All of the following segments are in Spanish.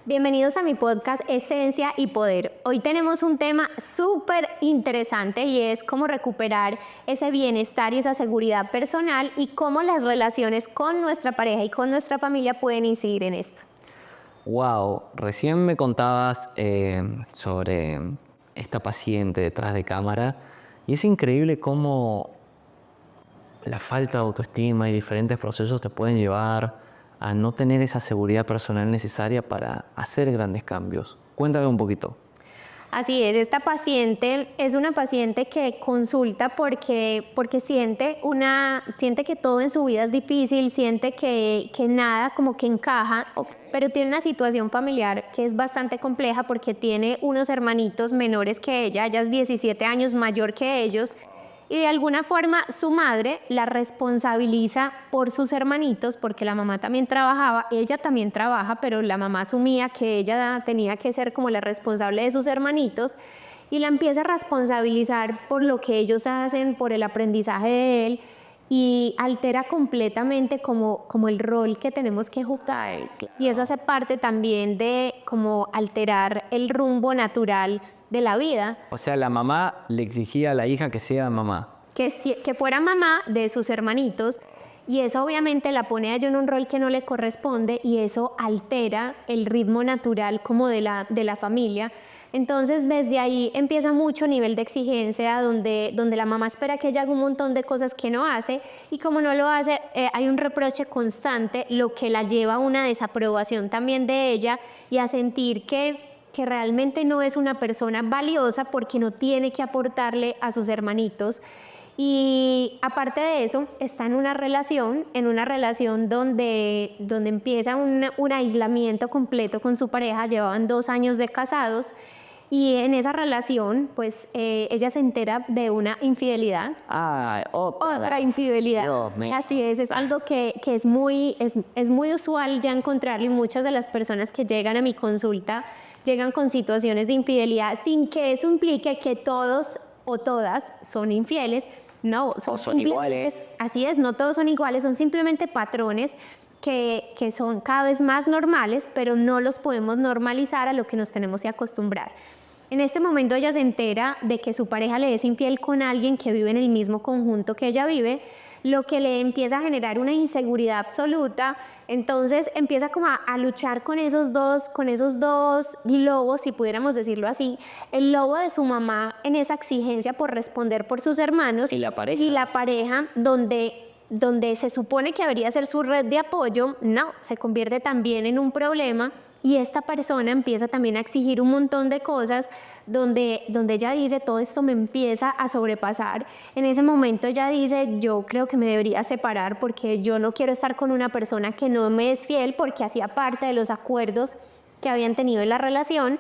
Bienvenidos a mi podcast Esencia y Poder. Hoy tenemos un tema súper interesante y es cómo recuperar ese bienestar y esa seguridad personal y cómo las relaciones con nuestra pareja y con nuestra familia pueden incidir en esto. Wow, recién me contabas sobre esta paciente detrás de cámara y es increíble cómo la falta de autoestima y diferentes procesos te pueden llevar a no tener esa seguridad personal necesaria para hacer grandes cambios. Cuéntame un poquito. Así es, esta paciente es una paciente que consulta porque siente que todo en su vida es difícil, siente que nada como que encaja, pero tiene una situación familiar que es bastante compleja porque tiene unos hermanitos menores que ella es 17 años mayor que ellos. Y de alguna forma su madre la responsabiliza por sus hermanitos porque la mamá también trabajaba, ella también trabaja, pero la mamá asumía que ella tenía que ser como la responsable de sus hermanitos y la empieza a responsabilizar por lo que ellos hacen, por el aprendizaje de él y altera completamente como el rol que tenemos que jugar. Y eso hace parte también de como alterar el rumbo natural de la vida. O sea, la mamá le exigía a la hija que sea mamá. Que fuera mamá de sus hermanitos y eso obviamente la pone a ella en un rol que no le corresponde y eso altera el ritmo natural como de la familia. Entonces desde ahí empieza mucho nivel de exigencia donde la mamá espera que ella haga un montón de cosas que no hace y como no lo hace hay un reproche constante, lo que la lleva a una desaprobación también de ella y a sentir que realmente no es una persona valiosa porque no tiene que aportarle a sus hermanitos. Y aparte de eso, está en una relación donde empieza un aislamiento completo con su pareja, llevaban 2 años de casados y en esa relación pues ella se entera de una infidelidad. Otra infidelidad. Dios mío. Así es algo que es muy usual ya encontrarlo y muchas de las personas que llegan a mi consulta llegan con situaciones de infidelidad sin que eso implique que todos o todas son infieles. No, son iguales. Así es, no todos son iguales, son simplemente patrones que son cada vez más normales, pero no los podemos normalizar a lo que nos tenemos que acostumbrar. En este momento ella se entera de que su pareja le es infiel con alguien que vive en el mismo conjunto que ella vive, lo que le empieza a generar una inseguridad absoluta. Entonces empieza como a luchar con esos dos lobos, si pudiéramos decirlo así, el lobo de su mamá en esa exigencia por responder por sus hermanos y la pareja donde se supone que debería ser su red de apoyo, no, se convierte también en un problema y esta persona empieza también a exigir un montón de cosas donde ella dice, todo esto me empieza a sobrepasar. En ese momento ella dice, yo creo que me debería separar porque yo no quiero estar con una persona que no me es fiel porque hacía parte de los acuerdos que habían tenido en la relación.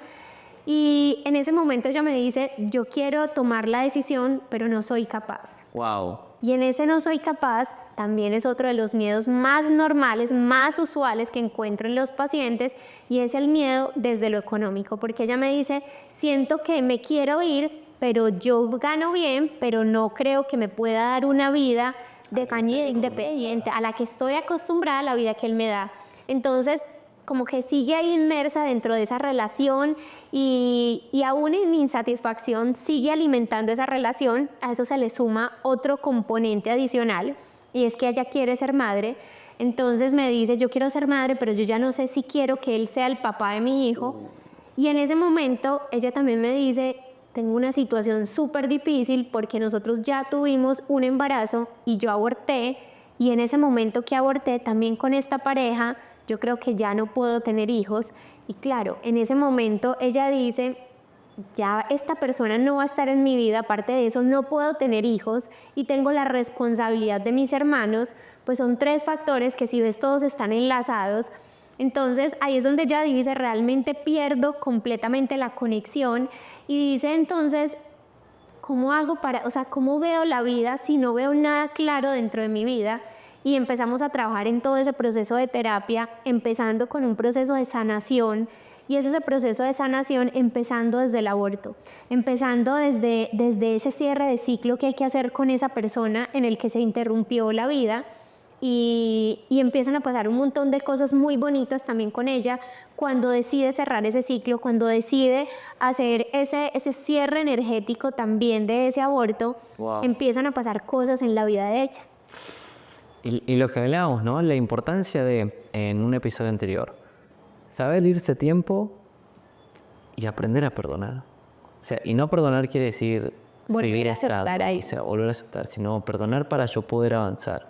Y en ese momento ella me dice, yo quiero tomar la decisión, pero no soy capaz. Wow. Y en ese no soy capaz también es otro de los miedos más normales, más usuales que encuentro en los pacientes y es el miedo desde lo económico, porque ella me dice, siento que me quiero ir, pero yo gano bien, pero no creo que me pueda dar una vida de independiente a la que estoy acostumbrada, a la vida que él me da. Entonces, como que sigue ahí inmersa dentro de esa relación y aún en insatisfacción sigue alimentando esa relación. A eso se le suma otro componente adicional y es que ella quiere ser madre. Entonces me dice, yo quiero ser madre, pero yo ya no sé si quiero que él sea el papá de mi hijo. Y en ese momento ella también me dice, tengo una situación súper difícil porque nosotros ya tuvimos un embarazo y yo aborté y en ese momento que aborté también con esta pareja, yo creo que ya no puedo tener hijos. Y claro, en ese momento ella dice, ya esta persona no va a estar en mi vida, aparte de eso no puedo tener hijos y tengo la responsabilidad de mis hermanos, pues son 3 factores que si ves todos están enlazados. Entonces ahí es donde ella dice, realmente pierdo completamente la conexión y dice entonces, ¿cómo hago cómo veo la vida si no veo nada claro dentro de mi vida? Y empezamos a trabajar en todo ese proceso de terapia, empezando con un proceso de sanación, y es ese proceso de sanación empezando desde el aborto, empezando desde ese cierre de ciclo que hay que hacer con esa persona en el que se interrumpió la vida, y empiezan a pasar un montón de cosas muy bonitas también con ella cuando decide cerrar ese ciclo, cuando decide hacer ese cierre energético también de ese aborto. Wow. Empiezan a pasar cosas en la vida de ella. Y lo que hablábamos, ¿no? La importancia de, en un episodio anterior, saber irse a tiempo y aprender a perdonar. O sea, y no perdonar quiere decir Volver seguir a aceptar estando, ahí. o sea, volver a aceptar, sino perdonar para yo poder avanzar.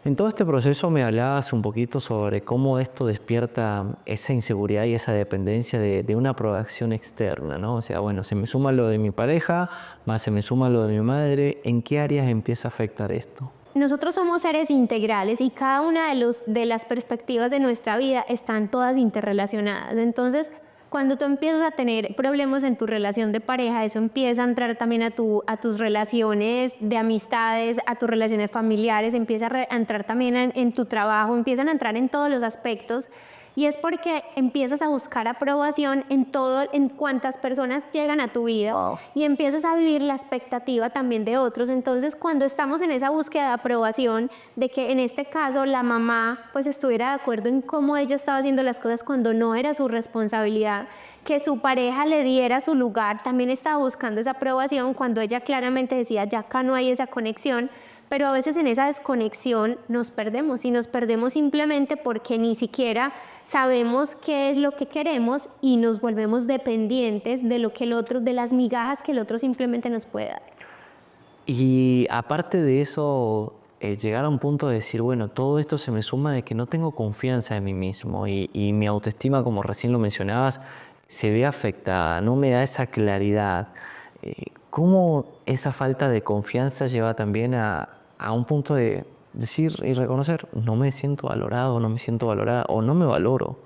En todo este proceso me hablabas un poquito sobre cómo esto despierta esa inseguridad y esa dependencia de una aprobación externa, ¿no? O sea, bueno, se me suma lo de mi pareja, más se me suma lo de mi madre. ¿En qué áreas empieza a afectar esto? Nosotros somos seres integrales y cada una de las perspectivas de nuestra vida están todas interrelacionadas. Entonces, cuando tú empiezas a tener problemas en tu relación de pareja, eso empieza a entrar también a tus relaciones de amistades, a tus relaciones familiares, empieza a entrar también en tu trabajo, empiezan a entrar en todos los aspectos. Y es porque empiezas a buscar aprobación en cuántas personas llegan a tu vida. Wow. Y empiezas a vivir la expectativa también de otros. Entonces, cuando estamos en esa búsqueda de aprobación, de que en este caso la mamá pues estuviera de acuerdo en cómo ella estaba haciendo las cosas cuando no era su responsabilidad, que su pareja le diera su lugar, también estaba buscando esa aprobación cuando ella claramente decía, ya acá no hay esa conexión. Pero a veces en esa desconexión nos perdemos y nos perdemos simplemente porque ni siquiera sabemos qué es lo que queremos y nos volvemos dependientes de lo que el otro, de las migajas que el otro simplemente nos puede dar. Y aparte de eso, llegar a un punto de decir, bueno, todo esto se me suma de que no tengo confianza en mí mismo y mi autoestima, como recién lo mencionabas, se ve afectada, no me da esa claridad. ¿Cómo esa falta de confianza lleva también a un punto de decir y reconocer, no me siento valorado, no me siento valorada o no me valoro?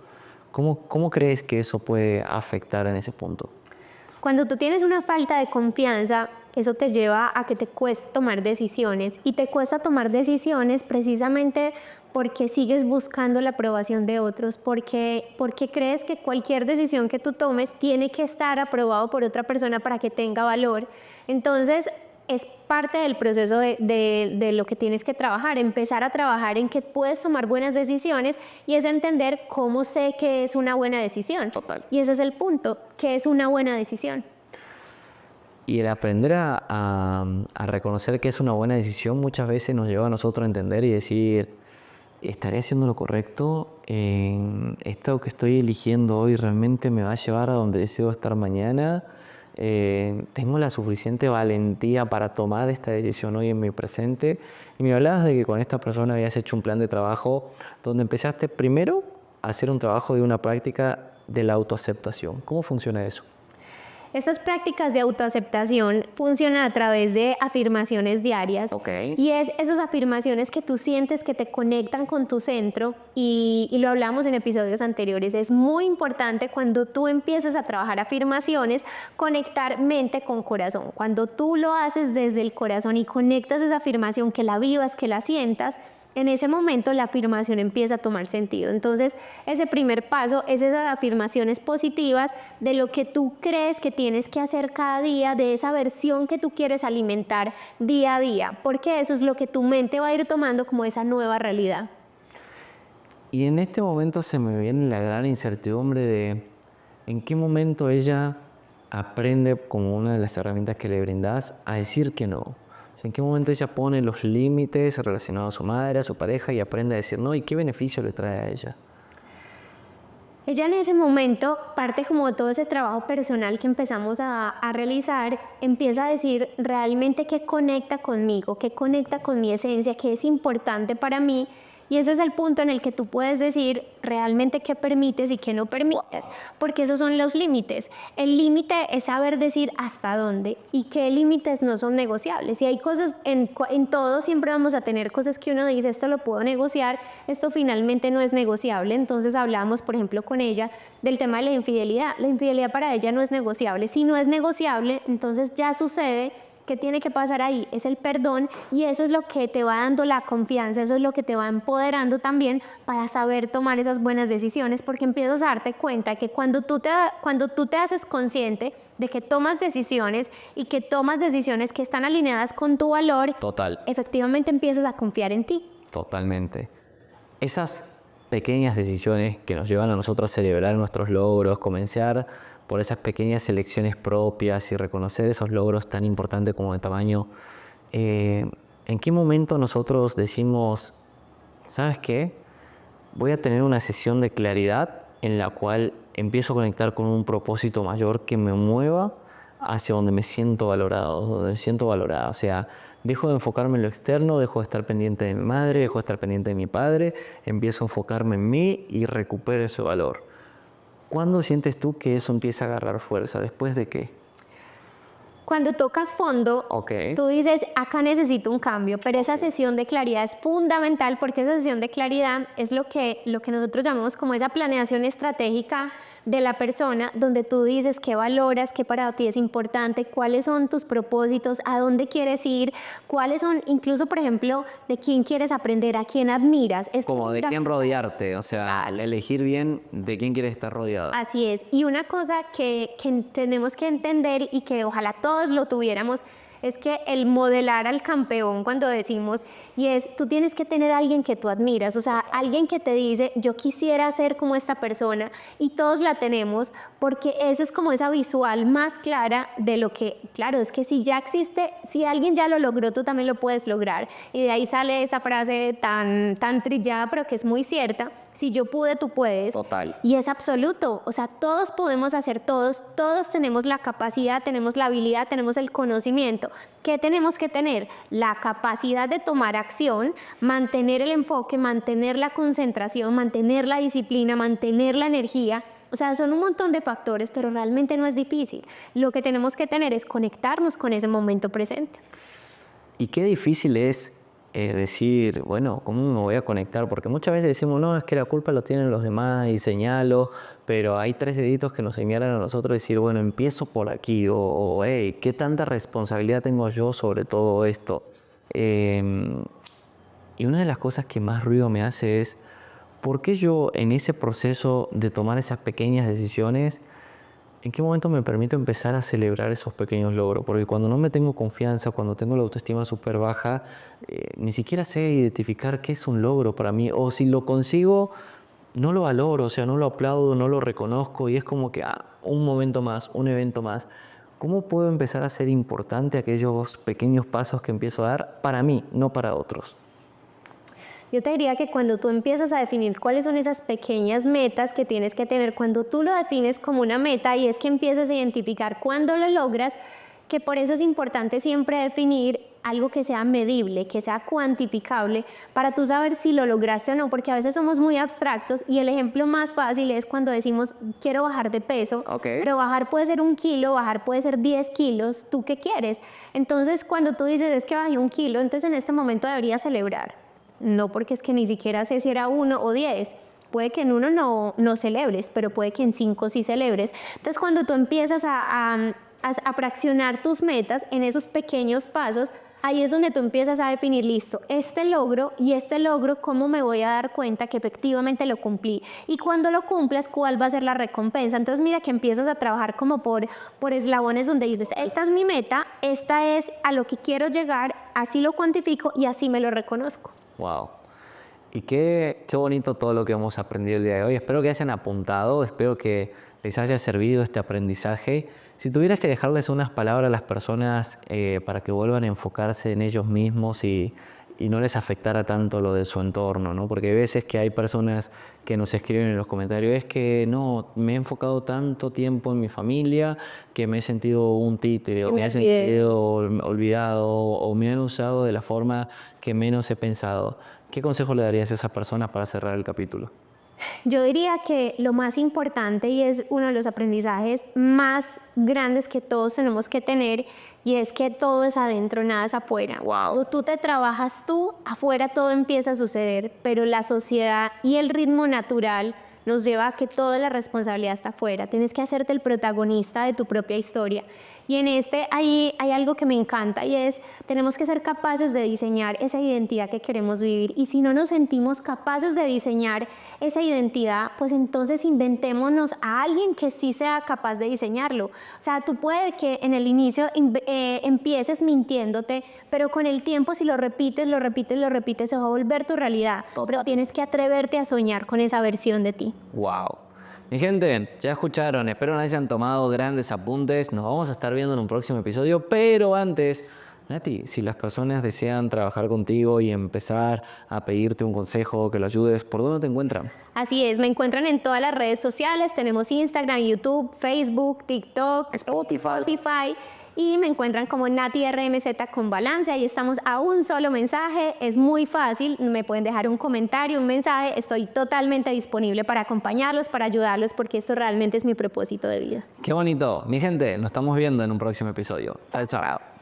¿Cómo crees que eso puede afectar en ese punto? Cuando tú tienes una falta de confianza, eso te lleva a que te cueste tomar decisiones y te cuesta tomar decisiones precisamente porque sigues buscando la aprobación de otros, porque crees que cualquier decisión que tú tomes tiene que estar aprobado por otra persona para que tenga valor. Entonces, es parte del proceso de lo que tienes que trabajar, empezar a trabajar en que puedes tomar buenas decisiones y es entender cómo sé que es una buena decisión. Total. Y ese es el punto, que es una buena decisión. Y el aprender a reconocer que es una buena decisión muchas veces nos lleva a nosotros a entender y decir, ¿estaré haciendo lo correcto? ¿Esto que estoy eligiendo hoy realmente me va a llevar a donde deseo estar mañana? ¿Tengo la suficiente valentía para tomar esta decisión hoy en mi presente? Y me hablabas de que con esta persona habías hecho un plan de trabajo donde empezaste primero a hacer un trabajo de una práctica de la autoaceptación. ¿Cómo funciona eso? Estas prácticas de autoaceptación funcionan a través de afirmaciones diarias. Okay. Y es esas afirmaciones que tú sientes que te conectan con tu centro y lo hablamos en episodios anteriores. Es muy importante cuando tú empiezas a trabajar afirmaciones, conectar mente con corazón. Cuando tú lo haces desde el corazón y conectas esa afirmación, que la vivas, que la sientas, en ese momento la afirmación empieza a tomar sentido. Entonces, ese primer paso es esas afirmaciones positivas de lo que tú crees que tienes que hacer cada día, de esa versión que tú quieres alimentar día a día, porque eso es lo que tu mente va a ir tomando como esa nueva realidad. Y en este momento se me viene la gran incertidumbre de en qué momento ella aprende, como una de las herramientas que le brindas, a decir que no. ¿En qué momento ella pone los límites relacionados a su madre, a su pareja y aprende a decir no? ¿Y qué beneficio le trae a ella? Ella en ese momento, parte como de todo ese trabajo personal que empezamos a realizar, empieza a decir realmente qué conecta conmigo, qué conecta con mi esencia, qué es importante para mí. Y ese es el punto en el que tú puedes decir realmente qué permites y qué no permites, porque esos son los límites. El límite es saber decir hasta dónde y qué límites no son negociables. Y hay cosas, en todo siempre vamos a tener cosas que uno dice, esto lo puedo negociar, esto finalmente no es negociable. Entonces hablamos, por ejemplo, con ella del tema de la infidelidad. La infidelidad para ella no es negociable. Si no es negociable, entonces ya sucede. ¿Qué tiene que pasar ahí? Es el perdón y eso es lo que te va dando la confianza, eso es lo que te va empoderando también para saber tomar esas buenas decisiones, porque empiezas a darte cuenta que cuando tú te haces consciente de que tomas decisiones y que tomas decisiones que están alineadas con tu valor, Total. efectivamente empiezas a confiar en ti. Totalmente. Esas pequeñas decisiones que nos llevan a nosotros a celebrar nuestros logros, comenzar por esas pequeñas elecciones propias y reconocer esos logros tan importantes como de tamaño, ¿en qué momento nosotros decimos, ¿sabes qué? Voy a tener una sesión de claridad en la cual empiezo a conectar con un propósito mayor que me mueva hacia donde me siento valorado, donde me siento valorada? O sea, dejo de enfocarme en lo externo, dejo de estar pendiente de mi madre, dejo de estar pendiente de mi padre, empiezo a enfocarme en mí y recupero ese valor. ¿Cuándo sientes tú que eso empieza a agarrar fuerza? ¿Después de qué? Cuando tocas fondo, tú dices, acá necesito un cambio, pero esa sesión de claridad es fundamental porque esa sesión de claridad es lo que nosotros llamamos como esa planeación estratégica de la persona, donde tú dices qué valoras, qué para ti es importante, cuáles son tus propósitos, a dónde quieres ir, cuáles son, incluso, por ejemplo, de quién quieres aprender, a quién admiras. Es como de quién rodearte, o sea, elegir bien de quién quieres estar rodeado. Así es. Y una cosa que tenemos que entender y que ojalá todos lo tuviéramos, es que el modelar al campeón, cuando decimos, y es, tú tienes que tener a alguien que tú admiras, o sea, alguien que te dice, yo quisiera ser como esta persona, y todos la tenemos, porque esa es como esa visual más clara de lo que, claro, es que si ya existe, si alguien ya lo logró, tú también lo puedes lograr. Y de ahí sale esa frase tan trillada, pero que es muy cierta, si yo pude, tú puedes. Total. Y es absoluto, o sea, todos podemos hacer todos tenemos la capacidad, tenemos la habilidad, tenemos el conocimiento. ¿Qué tenemos que tener? La capacidad de tomar acción, mantener el enfoque, mantener la concentración, mantener la disciplina, mantener la energía. O sea, son un montón de factores, pero realmente no es difícil. Lo que tenemos que tener es conectarnos con ese momento presente. Y qué difícil es decir, bueno, ¿cómo me voy a conectar? Porque muchas veces decimos, no, es que la culpa lo tienen los demás y señalo, pero hay 3 deditos que nos señalan a nosotros decir, bueno, empiezo por aquí, o hey, ¿qué tanta responsabilidad tengo yo sobre todo esto? Y una de las cosas que más ruido me hace es, ¿por qué yo en ese proceso de tomar esas pequeñas decisiones, en qué momento me permito empezar a celebrar esos pequeños logros? Porque cuando no me tengo confianza, cuando tengo la autoestima súper baja, ni siquiera sé identificar qué es un logro para mí. O si lo consigo, no lo valoro, o sea, no lo aplaudo, no lo reconozco y es como que, un momento más, un evento más. ¿Cómo puedo empezar a ser importante aquellos pequeños pasos que empiezo a dar para mí, no para otros? Yo te diría que cuando tú empiezas a definir cuáles son esas pequeñas metas que tienes que tener, cuando tú lo defines como una meta y es que empiezas a identificar cuándo lo logras, que por eso es importante siempre definir algo que sea medible, que sea cuantificable, para tú saber si lo lograste o no, porque a veces somos muy abstractos y el ejemplo más fácil es cuando decimos quiero bajar de peso, pero bajar puede ser 1 kilo, bajar puede ser 10 kilos, ¿tú qué quieres? Entonces cuando tú dices es que bajé 1 kilo, entonces en este momento deberías celebrar. No, porque es que ni siquiera sé si era 1 o 10. Puede que en 1 no celebres, pero puede que en 5 sí celebres. Entonces, cuando tú empiezas a fraccionar tus metas en esos pequeños pasos, ahí es donde tú empiezas a definir, listo, este logro, ¿cómo me voy a dar cuenta que efectivamente lo cumplí? Y cuando lo cumplas, ¿cuál va a ser la recompensa? Entonces, mira que empiezas a trabajar como por eslabones donde dices, esta es mi meta, esta es a lo que quiero llegar, así lo cuantifico y así me lo reconozco. Wow. Y qué bonito todo lo que hemos aprendido el día de hoy. Espero que hayan apuntado, espero que les haya servido este aprendizaje. Si tuvieras que dejarles unas palabras a las personas para que vuelvan a enfocarse en ellos mismos y no les afectara tanto lo de su entorno, ¿no? Porque hay veces que hay personas que nos escriben en los comentarios, es que no, me he enfocado tanto tiempo en mi familia que me he sentido un títere, o me he sentido olvidado, o me han usado de la forma que menos he pensado. ¿Qué consejo le darías a esas personas para cerrar el capítulo? Yo diría que lo más importante y es uno de los aprendizajes más grandes que todos tenemos que tener y es que todo es adentro, nada es afuera. Wow. Cuando tú te trabajas tú, afuera todo empieza a suceder, pero la sociedad y el ritmo natural nos lleva a que toda la responsabilidad está afuera. Tienes que hacerte el protagonista de tu propia historia. Y en este hay algo que me encanta y es, tenemos que ser capaces de diseñar esa identidad que queremos vivir. Y si no nos sentimos capaces de diseñar esa identidad, pues entonces inventémonos a alguien que sí sea capaz de diseñarlo. O sea, tú puedes que en el inicio empieces mintiéndote, pero con el tiempo si lo repites, lo repites, lo repites, se va a volver tu realidad. Pero tienes que atreverte a soñar con esa versión de ti. ¡Wow! Mi gente, ya escucharon, espero que hayan tomado grandes apuntes. Nos vamos a estar viendo en un próximo episodio, pero antes, Nati, si las personas desean trabajar contigo y empezar a pedirte un consejo, que lo ayudes, ¿por dónde te encuentran? Así es, me encuentran en todas las redes sociales, tenemos Instagram, YouTube, Facebook, TikTok, Spotify y me encuentran como Nati RMZ con balance. Ahí estamos a un solo mensaje, es muy fácil, me pueden dejar un comentario, un mensaje, estoy totalmente disponible para acompañarlos, para ayudarlos, porque esto realmente es mi propósito de vida. Qué bonito. Mi gente, nos estamos viendo en un próximo episodio. Chao, chao.